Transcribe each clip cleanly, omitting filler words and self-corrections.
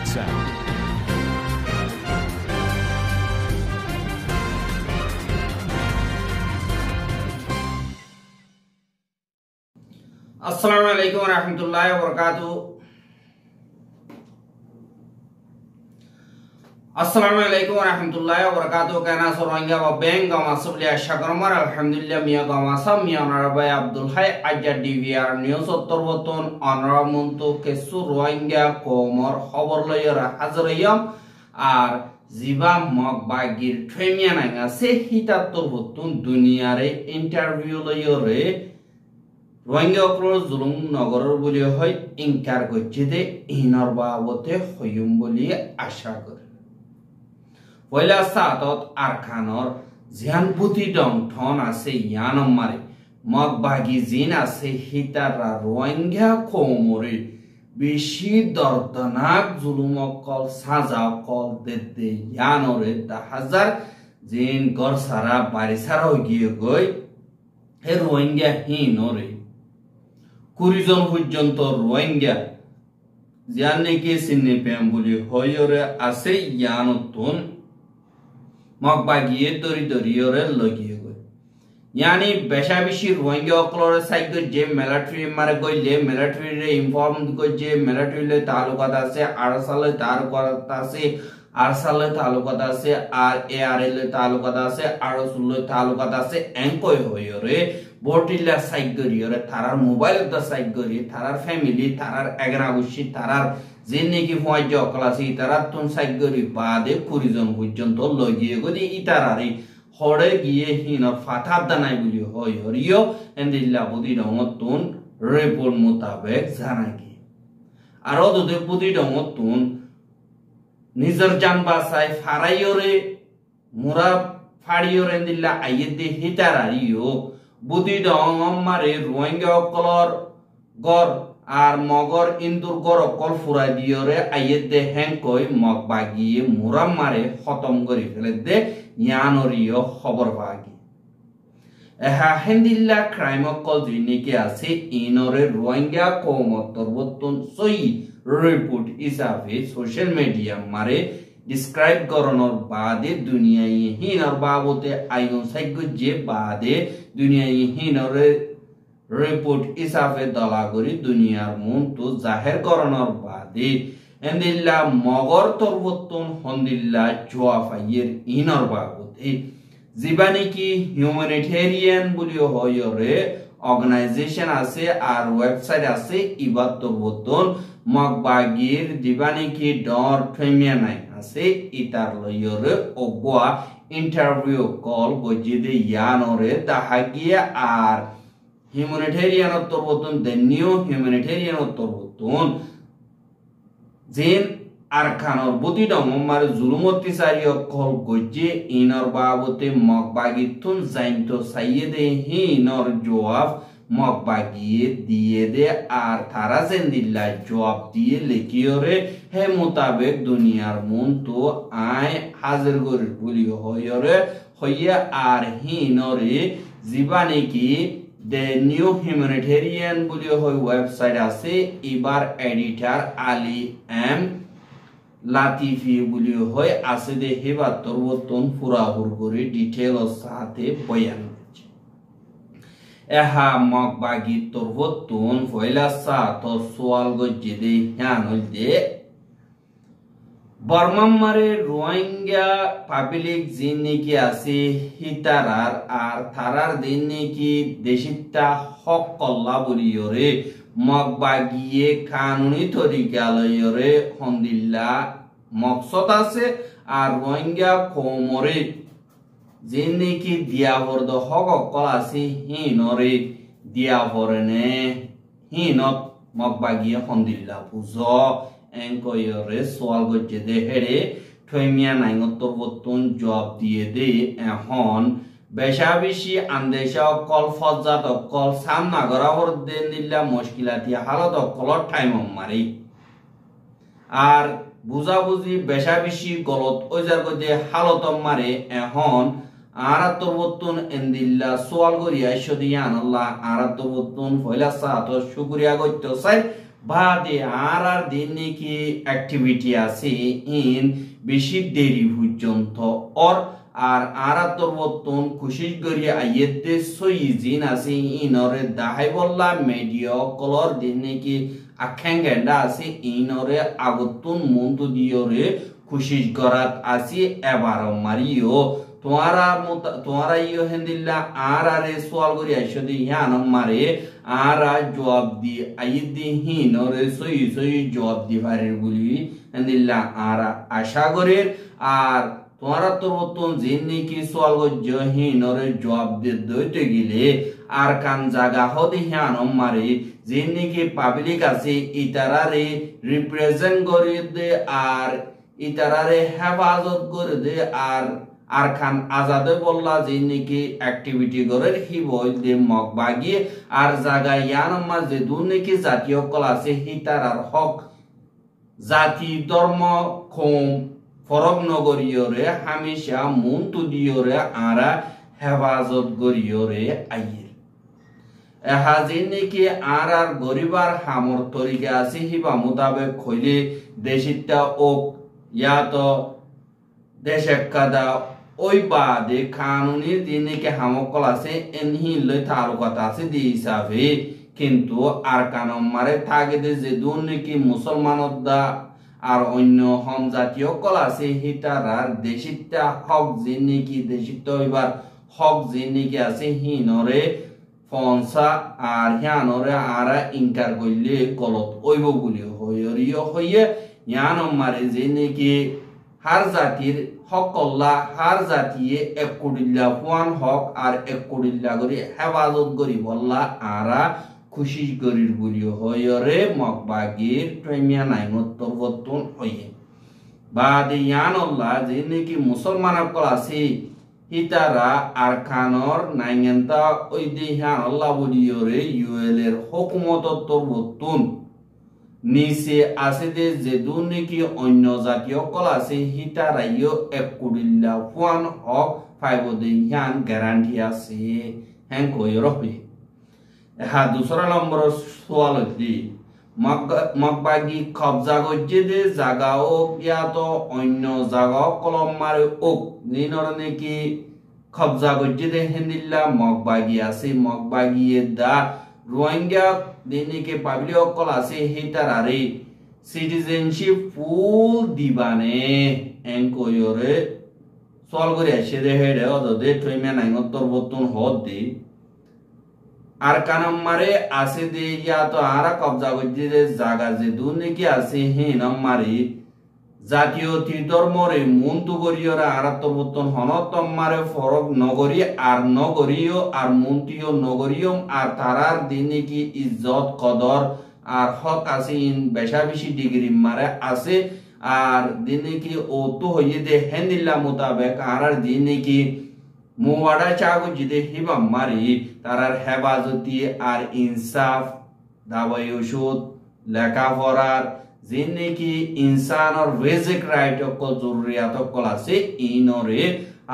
sound. Assalamualaikum warahmatullahi wabarakatuh. Assalamualaikum warahmatullahi wabarakatuh. Kana Rohingya wa Benga masubli ashakarmar alhamdulillah miya gamasam miya narabai Abdul Hai aja DVR news ottorboton onramuntu kesu Rohingya komor khobor loyora hazrayam ar ziba mokbagir themiya nanga se hitattorbotun duniyare interview loyore Rohingya okor zulum nagoror boli hoy inkar korche de inor babote hoyum boli asha kore Wala satot arkanor zian puti dong thon ase yanom mare mok bagi zin ase hitara Rohingya komore beshi dardanak zulum okol saza okol dede yanore da hazar zin gor sara barisara hogiye goy he Rohingya hinore Kurizon purjonto Rohingya zianne ke sinne pembuli hoyore ase yanotun mokbagiye dori yore logiye goy yani besha bishi Rohingya oklore saiggo je military mare goy le military re inform go je military le talukat ase arsale talukat ase arsale talukat ase ar le talukat ase arsul talukat ase enkoy hoyore Bortilla side goriore tarar mobile da side gori tarar family tarar agara bushi tarar jenne ki foi jo klasi tarar tun side gori bade kurijon purjonto logiye godi itarari hore giye hinor fatab danai buli hoyoriyo endilla budi domotun report mutabek janagi aro dode budi domotun nizar jan basai farayore mura fadiyore endilla ayede hitarariyo Budi dong mare Rohingya okolor gor ar mogor indur gor okol furai diore ayede henkoi mokbagiye muram mare khotom gori fele de yanoriyo khobor bagi eha hendilla crime okol dinike ase inore Rohingya komotorbotun soi report isabe social media mare describe koronor bade duniya hinor babote ayon saiggo je bade duniya hinor report isafe dalagori duniyar muntu zahir koronor bade endilla mogor torbotun hondilla joafayer inor babote zibani ki humanitarian bulio hoyore organization ase ar website ase ibat torbotun mokbagir dibani ki dor themianai ase itar loyore ogwa interview call gojide yanore dahagia ar humanitarian otorbotun the new humanitarian otorbotun zen arkanor buti domar zulumoti sario call goje inor babote mokbagitun zainto sayede hinor joab mokbagiye diye de ar tara zendilla joab diye lekiore he mutabek duniyar muntu ay hazır gorir buli hoyore hoye ar hinore zibane ki the new humanitarian buli hoy website ase ibar editor Ali M Latifi buli hoy ase de heba torbotun purahur gori detail sate bayan eha mokbagi torbotun foila sa to swal gojide hanol de Burma mare Rohingya public jinni ki ase hitarar ar tharar dinni ki deshitta hok kolla boliyore mokbagiye kanuni torikaloyore hondilla maqsad ase ar Rohingya komore jinni ki diavordo hok kolasi hinore diavorene hinot mokbagiye hondilla puzo enkoyore swal gojede here themiya naingotorbotun job diye de ehon beshabishi andesha kol fajjat kol samna gorabor denilla mushkilati halat kol time mari ar buzabuzi beshabishi golot ojar gode halat mare ehon আরাতবতুন এন্দিল্লা সোয়াল গরিয়া শদিয়ান আল্লাহ আরাতবতুন ফয়লা সাতো শুকরিয়া গত্য সাই বাদে আর দিন নাকি activity আছে in বেশি দেরি পর্যন্ত আর তোর বর্তন খুশি করি আইয়েতে সই জিন আছে ইনরে দাহাই বললা মেডিয়া কলর দিন নাকি আখ্যাঙ্গেন্ডা আছে ইনরে আগতুন মন্তু দিয়রে খুশি করাত আছে এবার মারিও তোমারা ইয়ো হেন্দিল্লা আর আরে সোয়াল করি আইসো দি ইয়ান মারে আর জবাব দি আইদি হিনরে সই সই জবাব দি পারে বলি হেন্দিল্লা আর আশা করের আর তোমারা তোর মতন জিন নাকি সোয়াল গজ্জ হিনরে জবাব দি দইতে গেলে আর কান জাগা হদি ইয়ান মারে জিন নাকি পাবলিক আছে ইতারারে রিপ্রেজেন্ট করে দে আর ইতারারে হেফাজত করে দে আর খান আজাদে বললা যে নাকি অ্যাক্টিভিটি করে হি বই দে মগ বাগিয়ে আর জায়গা ইয়ান মাঝে দু নাকি জাতীয় কল আছে হি তার হক জাতি ধর্ম কম ফরক নগরীয়রে হামেশা মন তুদিয়রে আরা হেফাজত করিয়রে আইয়ে এহাজি নাকি আর গরিবার হামর তরিকা আছে হিবা মোতাবেক হইলে দেশিতা ওক ইয়া তো দেশে কাদা ওই বাদে কানুনি দিন নাকি হামকল আছে এনহি লই তালুকাত আছে দি হিসাবে কিন্তু আর কানম মারে থাকেদে যে দুন নাকি মুসলমানত দা আর অন্য হম জাতীয় কল আছে হিতারার দেশিতা হক যে নাকি দেশিত হইবার হক যে নাকি আছে হিনরে ফনসা আর হিয়ানরে আরা ইনকার কইলে গলত ওইব বলি হইরিও হইয়ে ইয়ানম মারে যে নাকি হার জাতির হক কল্লা হার জাতিয়ে এক কোটিল্লা পুয়ান হক আর এক কোটিল্লা করে হেফাজত করি বললা আরা খুশি করির বলিও হইরে মকবাগির প্রেমিয়া নাইমত্তর বর্তন হইয়ে বাদে ইয়ানল্লাহ যে নাকি মুসলমান কল আছে হিতারা আর খানর নাইঙ্গেন্তা ওই দিহান আল্লাহ বলিওরে ইউএল এর হুকুমতত্তর বর্তন নিচে আছে যে দুন নাকি অন্য জাতীয় কল আছে হিতারাইও এক কোটিল্লা পুয়ান হক ফাইব দিহান গ্যারান্টি আছে হ্যাঁ কই রবি হ্যাঁ দুসরা নম্বর সোয়াল হইলি মকবাগি কবজা গজ্জে দে জাগা ওক ইয়া তো অন্য জাগা কলম মারে ওক নিনর নাকি কবজা গজ্জে দে হেন্দিল্লা মকবাগি আছে মকবাগিয়ে দা রোহিঙ্গা দিনকে পাবলিক অকল আছে হিতারারে সিটিজেনশিপ ফুল দিবানে এনকয়রে সল করে আসে দে হেডে অদে ট্রেমে নাইমত্তর বর্তন হদ দে আর কানম মারে আছে দে ইয়া তো আরা কবজা করতে দে জায়গা যে দূর নাকি আছে হিনম মারে জাতীয় ধর্মরে মন্তু করিয়রা আরাত্তর বর্তন হনতম মারে ফরক নগরী আর নগরীয় আর মন্ত্রীয় নগরীয় আর তারার দিন নাকি ইজ্জত কদর আর হক আছে ইন বেশা বেশি ডিগ্রি মারে আছে আর দিন নাকি ও তো হইয়ে দে হেন্দিল্লা মোতাবেক আর দিন নাকি মুওয়াডা চাগো জিদে হিবা মারি তারার হেফাজতি আর ইনসাফ দাওয়াই ওষুধ লেখাপড়ার যে নাকি ইনসানর বেসিক রাইট অকল জরুরিয়াত অকল আছে ইনরে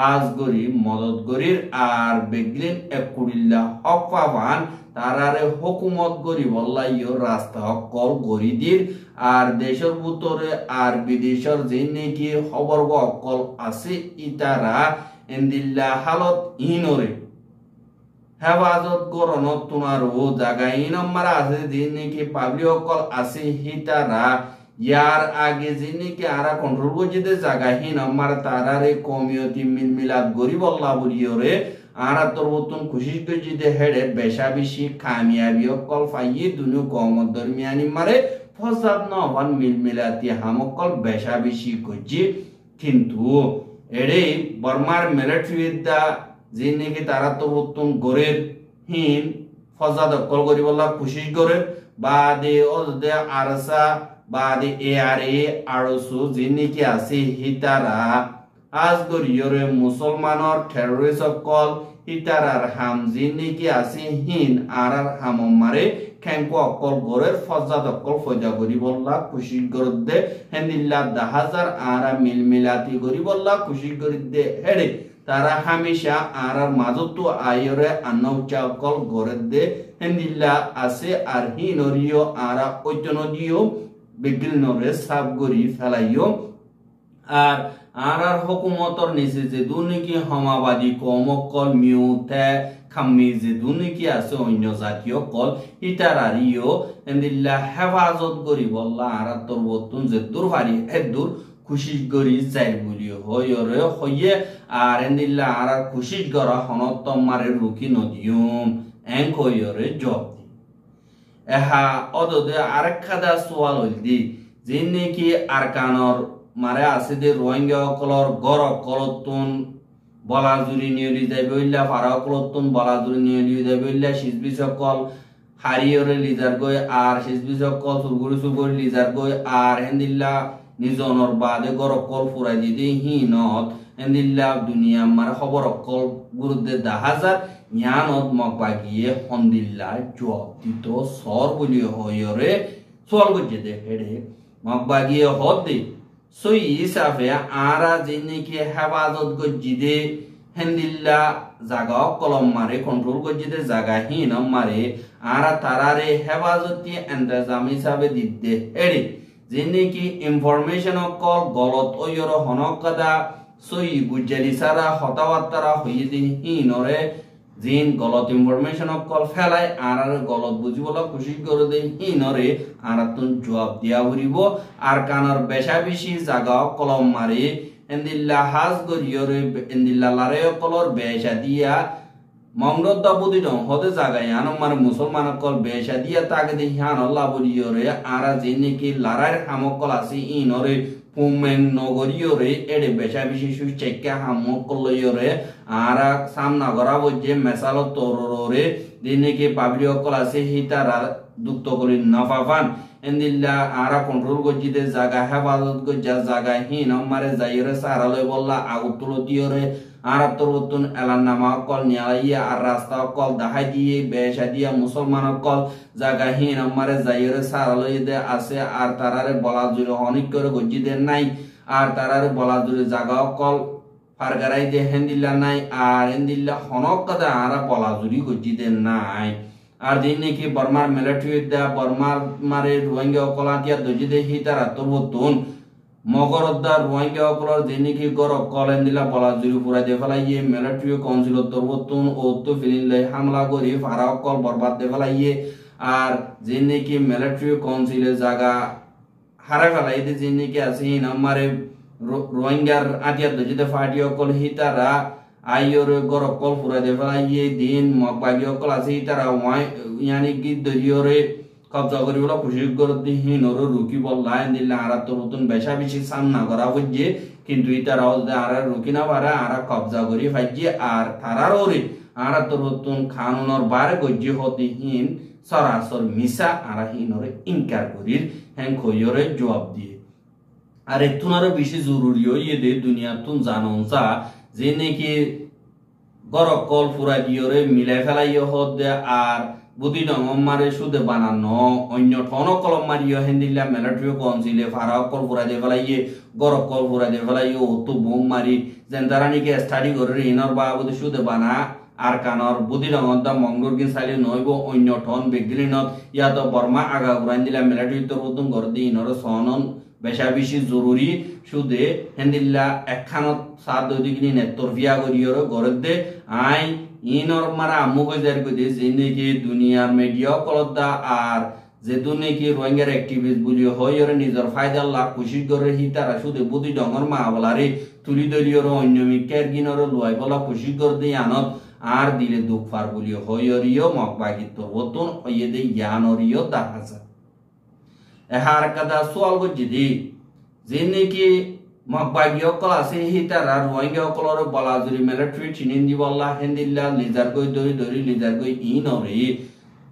আজ গরি মদত গরির আর বেগলিন এক কুড়িল্লা হক পাবান তারারে হুকুমত গরি বল্লাইও রাস্তা অকল গরিদির আর দেশের ভিতরে আর বিদেশের যে নাকি খবর অকল আছে ইতারা এন্দিল্লা হালত ইনরে হেফাজত গরন তোমার ও জায়গা ইনম্মারা আছে যে নাকি পাবলিক অকল আছে হিতারা ইয়ার আগে যে নাকি আরা কন্ট্রোল করছে জায়গা হিনম্মার তারারে কমিউনিটি মিলমিলাত গরিব আল্লাহ বলিওরে আরা তোর বর্তন খুশি করছে যে হেডে বেশা বেশি কামিয়াবি অকল ফাইয়ে দুনু কমত দরমিয়ানি মারে ফসাদ নবান মিলমিলাতি হামকল বেশা বেশি করছে কিন্তু এড়ে বর্মার মিলিটারিদা যে নাকি তারা তো বর্তন গরের হিন ফসাদ অকল করিবল্লা খুশি করে বাদে ওদে আরসা বাদে এআরএ আরসু যে নাকি আছে হিতারা আজ গরিয়রে মুসলমানর টেররিস্ট অকল হিতারার হাম যে নাকি আছে হিন আর হাম মারে খেঙ্কো অকল গরের ফসাদ অকল ফজা করিবল্লা খুশি করে দে হেন্দিল্লা 10,000 আরা মিলমিলাতি করিবল্লা খুশি করে দে হেডে তারা হামেশা আর মাজতো আয়রে আনৌচা কল গরে দে হেন্দিল্লা আছে আর হিনরিও আরা ঐতনদিও বিগিল নরে সাব গরি ফেলাইও আর আর হুকুমতর নিচে যে দুর্নীতি সমাবাদী কমকল মিউতে খাম্মি যে দুর্নীতি আছে অন্য জাতীয় কল ইটার আরিও এন্দিল্লা হেফাজত করি বললা আর তোর বতুন যে দূর হারি এদূর খুশি করি যাই বলি হইরে হইয়ে আর এন্দিল্লা আর খুশি করা হনত মারে রুকি নদিয়ম এং হইরে জব দি এহা অদদে আরেক খাদা সোয়াল হইল দি যে নাকি আরকানর মারে আছে যে রোহিঙ্গা কলর গর কলতুন বলাজুরি নিয়লি যাইবে হইলা ফারা কলতুন বলাজুরি নিয়লি যাইবে হইলা সিজবি সকল হারিয়রে লিজার গই আর সিজবি সকল সুরগুড়ি সুরগুড়ি লিজার গই আর হেন্দিল্লা নিজনর বাদে গর কল ফুরাই দিদি হিনত হেন্দিল্লা দুনিয়া মারে খবর কল গুরুদে 10,000 জ্ঞানত মক বাগিয়ে হন্দিল্লা জব দিত সর বলি হইরে সোয়াল গজে দে হেডে মক বাগিয়ে হদ দে সই হিসাবে আরা যেনেকি হেফাজত গজ্জিদে হেন্দিল্লা জাগা কলম মারে কন্ট্রোল গজ্জিদে জাগা হিন মারে আরা তারারে হেফাজতি এন্তেজাম হিসাবে দিতে এড়ে যেনেকি ইনফরমেশন কল গলত ওয়র হনকদা সই গুজ্জালি সারা হতাবার্তারা হইয়ে দি হিনরে জিন গলত ইনফরমেশন কল ফেলাই আর গলত বুঝিবলা খুশি করে দে হিনরে আর তুন জবাব দিয়া হরিব আর কানার বেশা বেশি জাগা কলম মারি এন্দিল্লা হাজ গরিয়রে এন্দিল্লা লারে কলর বেশা দিয়া মংরদ্দা বুদি দং হদে জাগায় আন মার মুসলমান কল বেশা দিয়া তাকে দে হান আল্লাহ বলিয়রে আর জিনে কি লারার হামকল আছে ইনরে পুমেন নগরিয়রে এডে বেশা বেশি সু চেক্কা হামকল লয়রে আর সামনা গরা বজে মেসাল তররে দিনে কি পাবলি অকল আছে হিতারা দুক্ত করি নাফাফান এন্দিল্লা আরা কন্ট্রোল গজিতে জায়গা হেফাজত গজা জায়গা হিন আমারে যাইরে সারালে বললা আগুতুলো দিয়রে আর তরবতুন এলান নামা কল নিয়ালাইয়া আর রাস্তা কল দাহাই দিয়ে বেশা দিয়া মুসলমান কল জায়গা হিন আমারে যাইরে সারালে দে আছে আর তারারে বলা জুড়ে অনেক করে গজিতে নাই আর তারারে বলা জুড়ে জায়গা কল ফারগারাই দে হেন্দিল্লা নাই আর হেন্দিল্লা হনক কথা আরা বলা জুড়ি গজিতে নাই আর দিন নাকি বর্মার মিলিটারি দা বর্মার মারে রোহিঙ্গা কলাতিয়া দজিদে হিতারা তরবতুন মগরদ্দার রোহিঙ্গা কলর দিন নাকি গর কলেন দিলা বলা জুড়ি পুরা দে ফেলাইয়ে মিলিটারি কাউন্সিল তরবতুন ও তো ফিলিলে হামলা করি ফারা কল বরবাদ দে ফেলাইয়ে আর যে নাকি মিলিটারি কাউন্সিলে জায়গা হারা ফেলাই দে যে নাকি আছে আমারে রোহিঙ্গার আতিয়া দজিদে ফাটিও কল হিতারা আইয়র গর কল পুরা দে ফেলাইয়ে দিন মকবাগি কল আছে হিতারা ওয়াই ইয়ানি কি দরিয়রে কবজা করি বলা খুশি করে দি হিনর রুকি বললা দিল্লা আর তরতুন বেশা বেশি সামনা করা হচ্ছে কিন্তু ইতারাও আর রুকি না পারে আর কবজা করি ফাইজি আর তারারও আর তরতুন খানুনর বার গজ্জি হতে হিন সরাসর মিসা আর হিনরে ইনকার করির হ্যাং খইয়রে জবাব দিয়ে আর এতুন আরো বেশি জরুরি ইয়ে দে দুনিয়া তুন জানন চা যে নাকি গরক কল ফুরা দিয়রে মিলাই ফেলাইয় হদ দে আর বুদ্ধি ডঙম মারে সুদে বানানো অন্য ঠন কলম মারিও হেন্দিল্লা মিলিটারি কাউন্সিলে ফারা কল ফুরা দে ফেলাইয়ে গরক কল ফুরা দে ফেলাইয়ে অত বোম মারি যেন তারা নাকি স্টাডি করে ইনর বা বুদ্ধি সুদে বানা আর কানর বুদ্ধি ডঙর দা মঙ্গল কি সাইলে নইব অন্য ঠন বেগলিনত ইয়াতো বর্মা আগা ঘুরাই দিলা মিলিটারি তো রতুন করে দি ইনর সনন বেশা বেশি জরুরি সুদে হেন্দিল্লা একখানত সাত দৈদিগিনি নেতরফিয়া করিয়র গরদ দে আই ইনর মারা মুগজার কইদে যে নাকি দুনিয়ার মিডিয়া কলদা আর যেহেতু নাকি রোহিঙ্গার অ্যাক্টিভিস্ট বলি হইরে নিজের ফায়দা লাভ খুশি করে হিতারা সুদে বুদ্ধি ডঙর মা বলারে তুলি দলিয়র অন্য মিকের গিনর লুয়াই বলা খুশি করে দে আনত আর দিলে দুঃখ ফার বলি হইরিও মকবাগি তো হতুন হইয়ে দে ইয়ানরিও দাহাজা এহার কাদা সোয়াল গজিদি যে নাকি মকবাগি অকল আছে হিতারা রোহিঙ্গা অকলর বলাজুরি মিলিটারি চিনিন দি বললা হেন্দিল্লা লিজার গই দরি লিজার গই ইনরে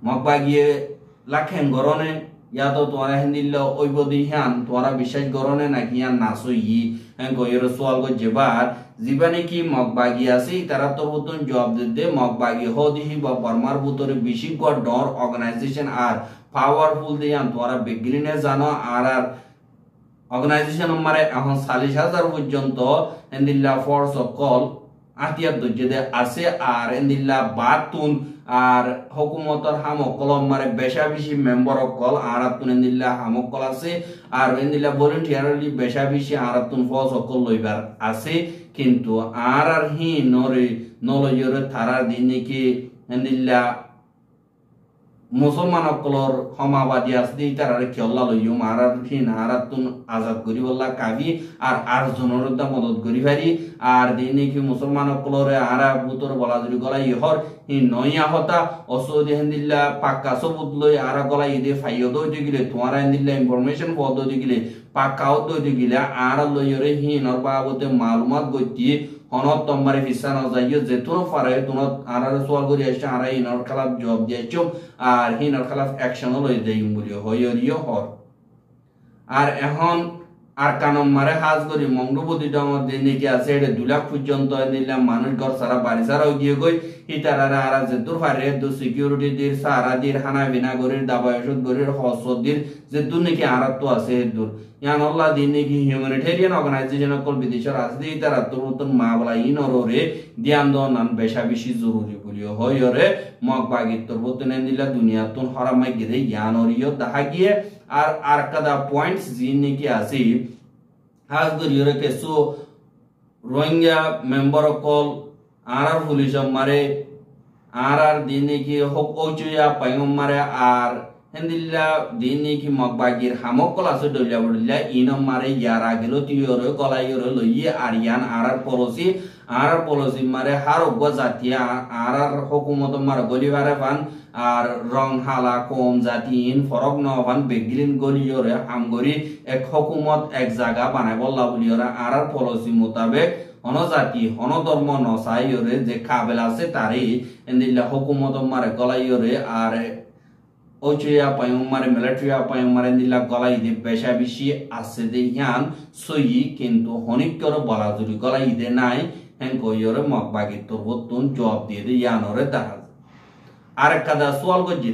মকবাগিয়ে লাখেন গরনে ইয়া তো তোরা হেন্দিল্লা ওইবদি হ্যান তোরা বিশ্বাস গরনে নাকি আর নাসই গইর সোয়াল গজেবার জীবানে কি মকবাগি আছে তারা তো বতন জবাব দিতে মকবাগি হদিহি বা বর্মার ভিতরে বেশি গড ডর অর্গানাইজেশন আর পাওয়ারফুল দিয়ান তোরা বেগলিনে জানো আর অর্গানাইজেশন মারে এখন 40,000 পর্যন্ত হেন্দিল্লা ফোর্স অফ কল আতিয়ার দজ্জে আছে আর এন্দিল্লা বাতুন আর হুকুমতর হামকল মারে বেশা বেশি মেম্বার অকল আরাতুন এন্দিল্লা হামকল আছে আর এন্দিল্লা ভলেন্টিয়ারলি বেশা বেশি আরাতুন ফজ অকল লইবার আছে কিন্তু আর হি নরে নলয়রে থারার দিন নাকি এন্দিল্লা মুসলমান অকলর সমাবাদী আছে তারা খেলা লইও মারার হিন আরাতুন আজাদ করি বললা কাবি আর জনের মদত করি পারি আর দিন নাকি মুসলমান অকলরে আরা বুতর বলা যদি গলাই ইহর হি নয়া হতা অসৌদি হেন্দিল্লা পাক্কা সবুত লই আরা গলাই ইদে ফাইও দইতে গিলে তোমারা হেন্দিল্লা ইনফরমেশন পদ দইতে গিলে পাক্কাও দইতে গিলে আর লইরে হিনর বাবতে মালুমাত গতি হনত তোমারে ফিসা ন যাইও যেতুন ফারে তুন আরার সোয়াল করি আসছে আরা ইনর খালাফ জবাব দিয়েছো আর হিনর খালাফ অ্যাকশন লই দেইম বলি হইরিও হর আর এখন আর কানম মারে হাজ করি মঙ্গলবতীটার মধ্যে নাকি আছে এটা 2 লাখ পর্যন্ত নিলাম মানুষ ঘর সারা বাড়ি সারাও গিয়ে গই হিতারারা আর যেতুর ফারে দু সিকিউরিটি দির সারা দির হানা বিনা গরির দাবায় ওষুধ গরির হসদ দির যেতুর নাকি আরাত তো আছে দূর ইয়ান আল্লাহ দিন নাকি হিউম্যানিটেরিয়ান অর্গানাইজেশন কল বিদেশের আছে তারা তোর মা বলা ইনরে ধ্যান দন বেশা বেশি জরুরি বলিও হইরে মগ বাগির তোর বতনে দিলা দুনিয়া তুন হরামাই গিরে ইয়ানরিও দেখা গিয়ে আর কাদা পয়েন্টস জিন নাকি আছে হাজ গরিয়রে কেসো রোহিঙ্গা মেম্বার কল আর পুলিশ মারে আর দিন নাকি হক ওচুয়া পাইম মারে আর হেন্দিল্লা দিন নাকি মগবাগির হামকল আছে দইলা বড়িলা ইনম মারে ইয়ার আগেলো তিয়রে গলাইরে লইয়ে আর ইয়ান আর পলিসি মারে হার অগ্য জাতীয় আর হুকুমত মার গলিবারে পান আর রং হালা কম জাতিন ফরক ন পান বেগিলিন গলিয়রে আমগরি এক হুকুমত এক জায়গা বানাই বললা বলিয়রে আর পলিসি মোতাবেক অনজাতি অনধর্ম নসাইরে যে কাবেল আছে তারই এন্দিল্লা হুকুমত মারে গলাইরে আর ওচুয়া পাইম মারে মিলিটারি পাইম মারে এন্দিল্লা গলাই দে বেশা বেশি আছে দে ইয়ান সই কিন্তু হনিকর বলা জুরি গলাই দে নাই হেন কইরে মগবাগি তোর বতুন জবাব দিয়ে দে ইয়ানরে দেখা আর কাদা সোয়াল গজি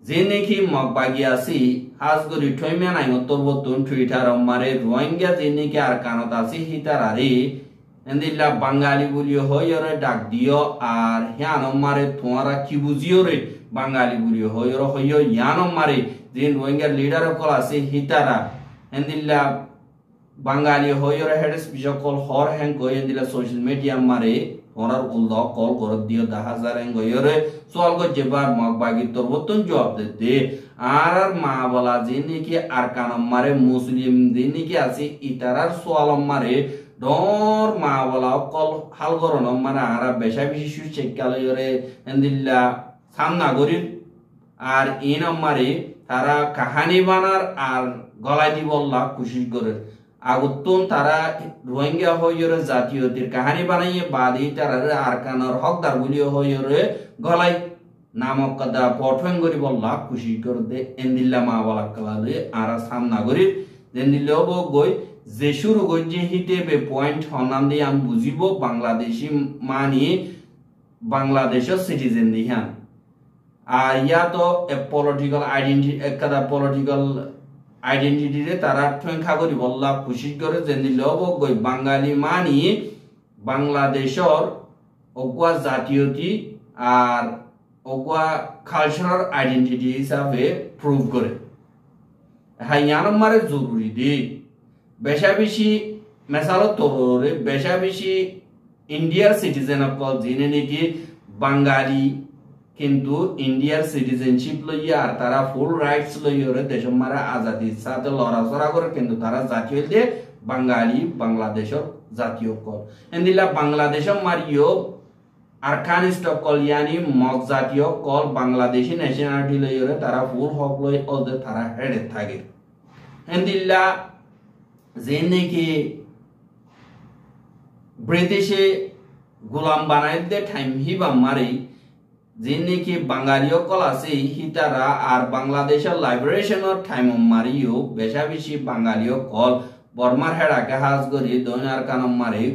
যে নাকি মগবাগি আছি হাজ গরি ঠইমিয়া নাই তোর বতুন টুইটার মারে রোহিঙ্গা যে নাকি আর কানত আছে হিতার আরে এন্দিল্লা বাঙালি বলিও হইরে ডাক দিও আর হিয়ান মারে তোমারা কি বুঝিও রে বাঙালি বলিও হইরে হইও ইয়ান মারে যে রোহিঙ্গা লিডার কল আছে হিতারা এন্দিল্লা বাঙালি হইরে হেড স্পিচ কল হর হ্যাং কই এন্দিল্লা সোশ্যাল মিডিয়া মারে ওনার উল্দ কল করে দিও 10,000 হ্যাং হইরে সোয়াল গো যেবার মগবাগি তোর বতুন জবাব দে আর মা বলা যে নাকি আর কানম মারে মুসলিম যে নাকি আছে ইতারার সোয়াল মারে ডর মা বলা কল হাল করন মানে আর বেশা বেশি সুশেকালয়রে এন্দিল্লা সামনা গরিব আর ইন মারে তারা কাহানি বানার আর গলায় দি বললা খুশি করে আগুতুন তারা রোহিঙ্গা হইরে জাতীয়তির কাহানি বানাইয়ে বাদি তারা আর কানার হকদার বলিও হইরে গলাই নামক কদা পঠন করি বললা খুশি করে দে এন্দিল্লা মা বলা কলা দে আর সামনা গরিব এন্দিল্লা গই যে শুরু গজি হিটেবে পয়েন্ট হনান দিয়ে আমি বুঝিব বাংলাদেশি মানি বাংলাদেশের সিটিজেন দিহান আর ইয়া তো পলিটিক্যাল আইডেন্টিটি একদা পলিটিক্যাল আইডেন্টিটি রে তারা ঠেঙ্খা করি বললা খুশি করে যে গই বাঙালি মানি বাংলাদেশের অগুয়া জাতীয়তি আর অগুয়া কালচারাল আইডেন্টিটি হিসাবে প্রুভ করে হ্যাঁ ইয়ান মারে জরুরি দে বেশা বেশি মেসালো তোরে বেশা বেশি ইন্ডিয়ার সিটিজেন অকল যিনি নাকি বাঙালি কিন্তু ইন্ডিয়ার সিটিজেনশিপ লইয়া আর তারা ফুল রাইটস লইরে দেশ মারা আজাদির সাথে লড়াচড়া করে কিন্তু তারা জাতীয় দিয়ে বাঙালি বাংলাদেশের জাতীয় কল এন্দিলা বাংলাদেশের মারিও আরকানিস্ট কল ইয়ানি মগ জাতীয় কল বাংলাদেশি ন্যাশনালিটি লইরে তারা ফুল হক লই ওদের তারা হেডে থাকে এন্দিলা যে নাকি ব্রিটিশে গোলাম বানাই দে টাইম হিবা মারি যে নাকি বাঙালিও কল আছে হিতারা আর বাংলাদেশের লাইব্রেশনের টাইম মারিও বেশা বেশি বাঙালিও কল বর্মার হেডাকে হাজ করি দৈনার কানম মারি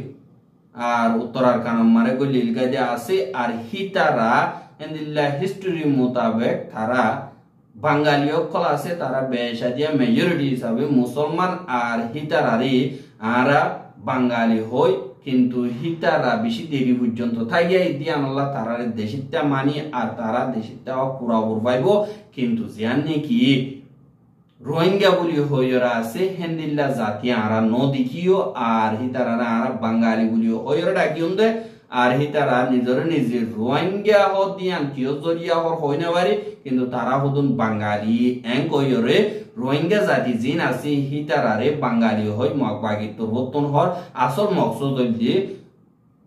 আর উত্তরার কানম মারে গলিল গাজে আছে আর হিতারা এন্দিল্লা হিস্টোরি মোতাবেক তারা বাঙালিও কল আছে তারা বেশা দিয়া মেজরিটি হিসাবে মুসলমান আর হিতারারি আরা বাঙালি হই কিন্তু হিতারা বেশি দেরি পর্যন্ত থাইয়া দিয়ান আল্লাহ তারারে দেশিতা মানি আর তারা দেশিতা পুরাপুর পাইব কিন্তু জিয়ান নাকি রোহিঙ্গা বলি হইরা আছে হেন্দিল্লা জাতি আরা ন দেখিও আর হিতারা আরা বাঙালি বলি হইরা ডাকিও দে আর হিতারা নিজরে নিজে রোহিঙ্গা হদিয়ান কিয় জরিয়া হর হই না পারে কিন্তু তারা হদুন বাঙালি এং কইরে রোহিঙ্গা জাতি জিন আছে হিতারারে বাঙালি হই মগবাগি তোর বতন হর আসল মকসদ হইছে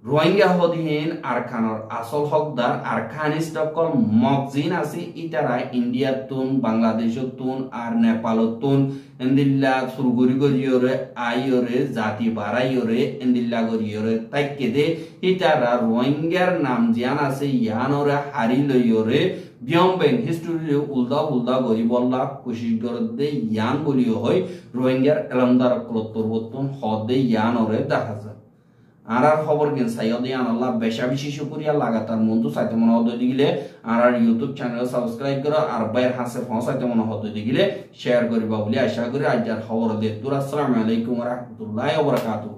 রোহিঙ্গা হদিন আরখানর আসল হকদার আরখান স্টকল মকজিন আছে ইতারা ইন্ডিয়া তুন বাংলাদেশ তুন আর নেপাল তুন এন্দিল্লা সুরগুরি গরিয়রে আইয়রে জাতি বাড়াইয়রে এন্দিল্লা গরিয়রে তাইকে দে ইতারা রোহিঙ্গার নাম জিয়ান আছে ইয়ানরে হারি লইয়রে বিয়ম্বেন হিস্টোরি উল্দা উল্দা গরি বল্লা কোশিশ করে দে ইয়ান বলিও হয় রোহিঙ্গার এলমদার কলতর বতন হদে ইয়ানরে দেখা যায় আর খবর কেন সাইয়দে আল্লাহ বেশা বেশি শুকরিয়া লাগাতার মন্তু সাইতে মনে হতে দিলে আর ইউটিউব চ্যানেল সাবস্ক্রাইব করো আর বাইর হাসে পৌঁছাইতে মনে হতে দিলে শেয়ার করিবা বলে আশা করি আজ খবর দেখতুর আসসালামু আলাইকুম ওয়া রাহমাতুল্লাহি ওয়া বারাকাতুহু